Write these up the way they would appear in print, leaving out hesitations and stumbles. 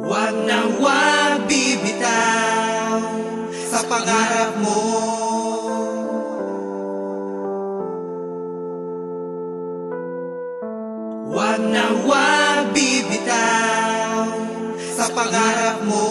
Wag na wag bibitaw sa pangarap mo. Wag na wag bibitaw sa pangarap mo.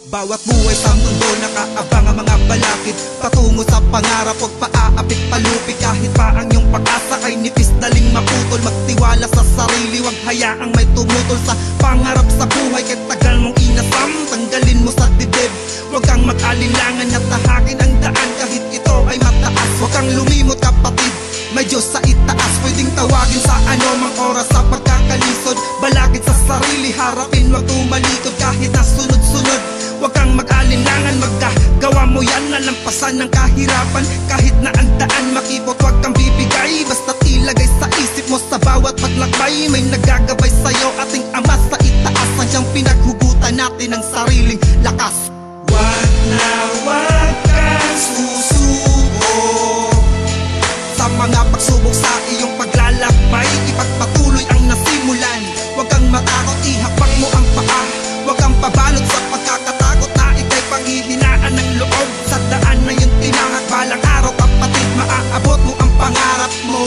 Bawat buhay sa mundo nakaabang ang mga balakid patungo sa pangarap, huwag paaapit palupit. Kahit pa ang iyong pag-asa ay nipis daling maputol, magtiwala sa sarili, huwag hayaang may tumutol sa pangarap sa buhay. Kahit tagal mong inasam, tanggalin mo sa dibdib. Huwag kang mag-alinlangan at tahakin ang daan kahit ito ay mataas. Huwag kang lumimot kapatid, may Diyos sa itaas. Pwedeng tawagin sa anumang oras sa pagkakalisod. Balakid sa sarili, harapin, wag tumalikod kahit na sunod-sunod. Huwag kang mag-alinlangan, magagawa mo yan. Nalampasan ng kahirapan kahit na ang daan makipot. Huwag kang bibigay, basta't ilagay sa isip mo. Sa bawat paglakbay may nagagabay sa'yo. Ating Ama sa itaas, sadyang pinaghugutan natin ang sariling lakas. Wag na wag kang susuko sa mga pagsubok sa iyong paglalakbay. Ipagpatuloy ang nasimulan, huwag kang matakot, ihakbang mo ang paa. Huwag kang pabalot sa pagkakatakot na ika'y panghihinaan ng loob. Sa daan na yung tinahak, balang araw kapatid, maaabot mo ang pangarap mo.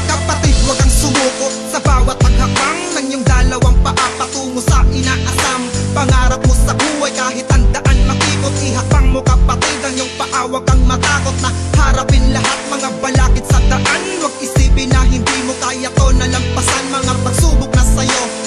Kapatid, huwag kang sumuko sa bawat paghakbang ng iyong dalawang paa patungo sa inaasam. Pangarap mo sa buhay kahit ang daan makikot, ihakbang mo kapatid ang iyong paa. Huwag kang matakot na harapin lahat mga balakid sa daan. Huwag isipin na hindi mo kaya to nalampasan. Mga pagsubok na sa'yo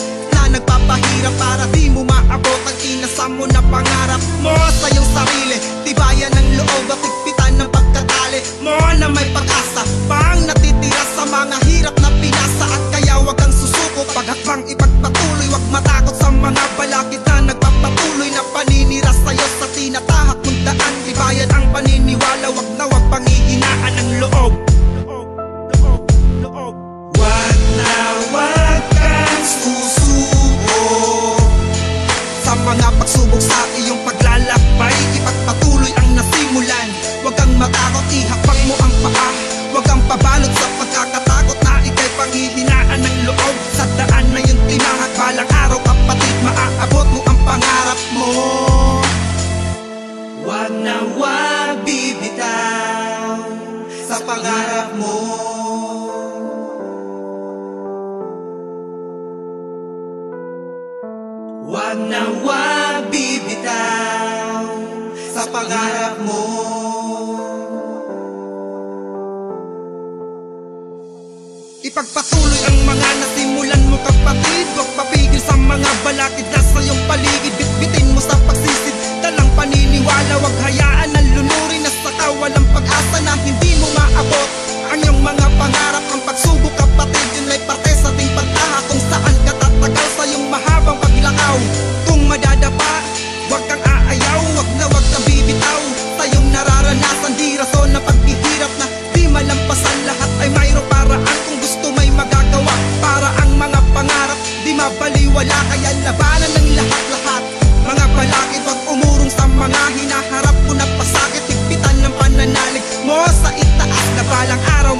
nagpapahirap para di mo maabot ang inasam mo na pangarap mo sa iyong sarili. Tibayan ng loob at higpitan ng pagkatali mo na may pag-asa pang natitira sa mga hirap na pinasa. At kaya wag kang susuko, paghakbang ipagpatuloy. Wag matakot sa mga balakid na nagpapatuloy na paninira sa'yo sa tinatahak mong daan. Tibayan ang paniniwala, wag na wag panghihinaan ng loob. Wag na wag kang susuko sa mga pagsubok sa iyong paglalakbay. Ipagpatuloy ang nasimulan, huwag kang matakot, ihakbang mo ang paa. Huwag kang pabalot sa pagkakatakot na ika'y panghihinaan ng loob. Sa daan na yung tinahak, balang araw kapatid, maaabot mo ang pangarap mo. Wag na wag bibitaw sa pangarap mo. Wag na wag bibitaw sa pangarap mo. Ipagpatuloy ang mga nasimulan mo kapatid. Huwag papigil sa mga balakid na sa iyong paligid. Bitbitin mo sa pagsisid, dalang paniniwala. Huwag hayaan na lunurin na sa kawalang pag-asa na hindi mo maabot ang iyong mga pangarap. Ang pagsubok kapatid, yun ay parte sa ating pagtaha kung saan ka tatagal sa iyong mahabang paglakaw. Kung madadapa, huwag kang aayaw, huwag na wag kang bibitaw sa iyong nararanasan. Di rason na paghihirap na di malampasan, lahat ay mayroong paraan. Kung gusto may magagawa para ang mga pangarap di mabaliwala. Kaya labanan ng lahat-lahat, mga balakid, wag umurong sa mga hinaharap mo na pasakit. Higpitan ng pananalig mo sa itaas na balang araw